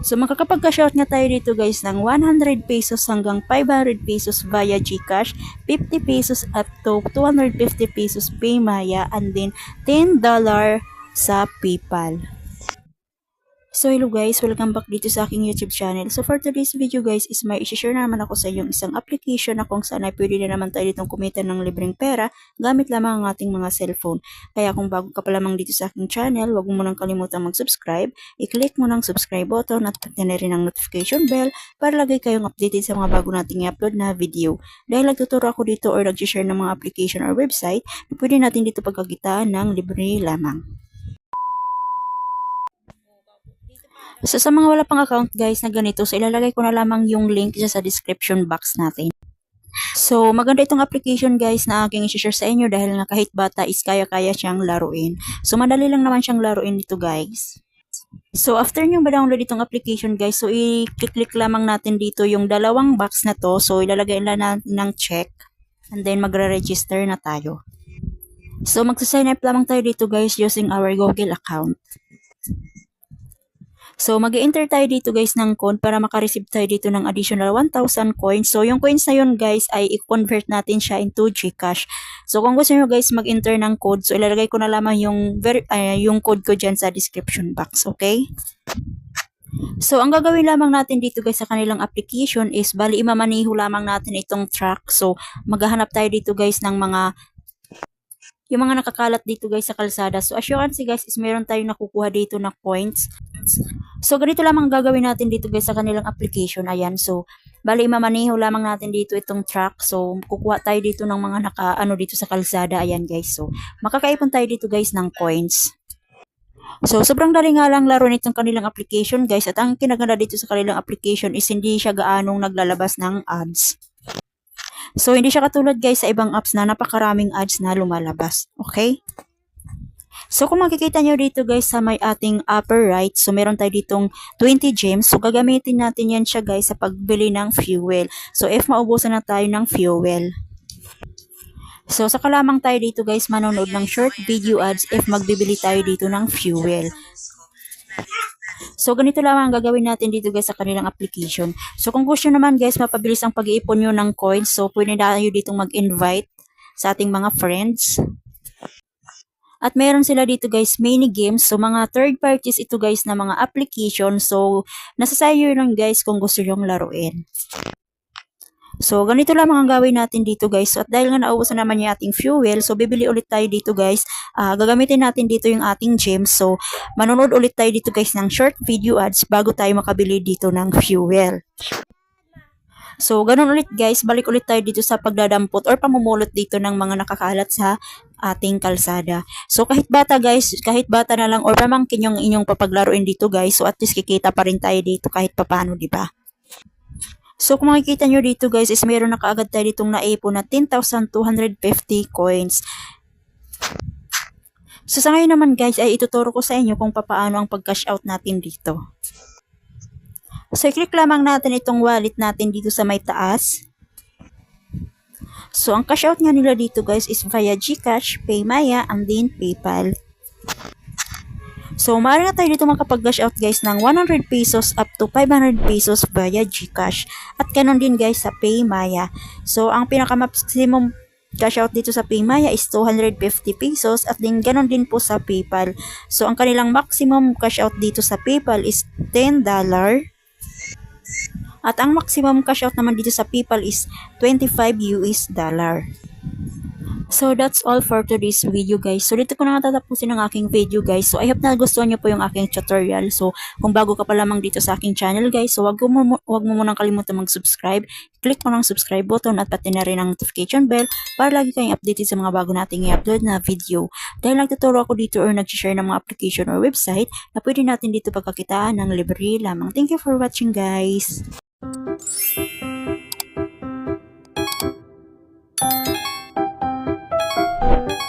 So makakapag-cash out nga tayo dito guys ng 100 pesos hanggang 500 pesos via GCash, 50 pesos up to 250 pesos Paymaya, and then $10 sa PayPal. So hello guys, welcome back dito sa aking YouTube channel. So for today's video guys is may i-share na naman ako sa inyo isang application na kung saan ay pwede na naman tayo ditong kumita ng libreng pera gamit lamang ang ating mga cellphone. Kaya kung bago ka pa lamang dito sa aking channel, huwag mo munang kalimutang mag-subscribe. I-click mo ng subscribe button at pati na rin ang notification bell para lagi kayong updated sa mga bago nating i-upload na video. Dahil nagtuturo ako dito or nag-share ng mga application or website na pwede natin dito pagkakitaan ng libre lamang. So sa mga wala pang account guys na ganito, so ilalagay ko na lamang yung link dyan sa description box natin. So maganda itong application guys na aking i-share sa inyo dahil nga kahit bata is kaya-kaya siyang laruin. So madali lang naman siyang laruin dito guys. So after nyo ma-download itong application guys, so i-click lamang natin dito yung dalawang box na to. So ilalagay lang natin ng check and then magre-register na tayo. So magsa-sign up lamang tayo dito guys using our Google account. So, mag-enter tayo dito guys ng code para makareceive tayo dito ng additional 1,000 coins. So, yung coins na yun guys ay i-convert natin siya into GCash. So, kung gusto nyo guys mag-enter ng code, so ilalagay ko na lamang yung code ko dyan sa description box, okay? So, ang gagawin lamang natin dito guys sa kanilang application is bali imamaniho lamang natin itong truck. So, maghahanap tayo dito guys ng yung mga nakakalat dito guys sa kalsada. So, as you can see guys is meron tayong nakukuha dito na points. So, ganito lamang gagawin natin dito guys sa kanilang application. Ayan. So, bali imamaneho lamang natin dito itong truck. So, kukuha tayo dito ng mga nakaano dito sa kalsada. Ayan guys. So, makakaipon tayo dito guys ng coins. So, sobrang dali nga lang laro nitong kanilang application guys. At ang kinaganda dito sa kanilang application is hindi siya gaanong naglalabas ng ads. So, hindi siya katulad guys sa ibang apps na napakaraming ads na lumalabas. Okay? So, kung makikita nyo dito guys sa may ating upper right, so meron tayo ditong 20 gems. So, gagamitin natin yan siya guys sa pagbili ng fuel. So, if maubusan na tayo ng fuel. So, saka lamang tayo dito guys manonood ng short video ads if magbibili tayo dito ng fuel. So, ganito lamang ang gagawin natin dito guys sa kanilang application. So, kung gusto naman guys mapabilis ang pag-iipon nyo ng coins, so pwede na tayo dito mag-invite sa ating mga friends. At meron sila dito guys mini games. So mga third parties ito guys na mga application. So nasa sayo lang guys kung gusto yung laruin. So ganito lamang ang gawin natin dito guys. So, at dahil nga naubusan naman yung ating fuel, so bibili ulit tayo dito guys. Gagamitin natin dito yung ating gems. So manonood ulit tayo dito guys ng short video ads bago tayo makabili dito ng fuel. So, ganun ulit guys, balik ulit tayo dito sa pagdadampot or pamumulot dito ng mga nakakalat sa ating kalsada. So, kahit bata guys, kahit bata na lang or pamangkin yung inyong papaglaruin dito guys, so at least kikita pa rin tayo dito kahit papano, di ba? So, kung makikita nyo dito guys, is meron na kaagad tayo ditong naipon na 10,250 coins. So, sa ngayon naman guys, ay ituturo ko sa inyo kung paano ang pag-cash out natin dito. So, i-click lamang natin itong wallet natin dito sa may taas. So, ang cash out nga nila dito guys is via GCash, Paymaya, and then PayPal. So, maaari na tayo dito makapag-cash out guys ng 100 pesos up to 500 pesos via GCash. At kanon din guys sa Paymaya. So, ang pinaka-maximum cash out dito sa Paymaya is 250 pesos at din ganon din po sa PayPal. So, ang kanilang maximum cash out dito sa PayPal is $10. At ang maximum cash out naman dito sa PayPal is $25 US. So that's all for today's video guys. So dito ko na natatapusin ang aking video guys. So I hope na gustuhan nyo po yung aking tutorial. So kung bago ka pa lamang dito sa aking channel guys, so wag mo munang kalimutan mag-subscribe. Click mo ng subscribe button at pati na rin ang notification bell para lagi kayong updated sa mga bago nating i-upload na video. Dahil nagtuturo ako dito or nag-share ng mga application or website na pwede natin dito pagkakitaan ng libre lamang. Thank you for watching guys.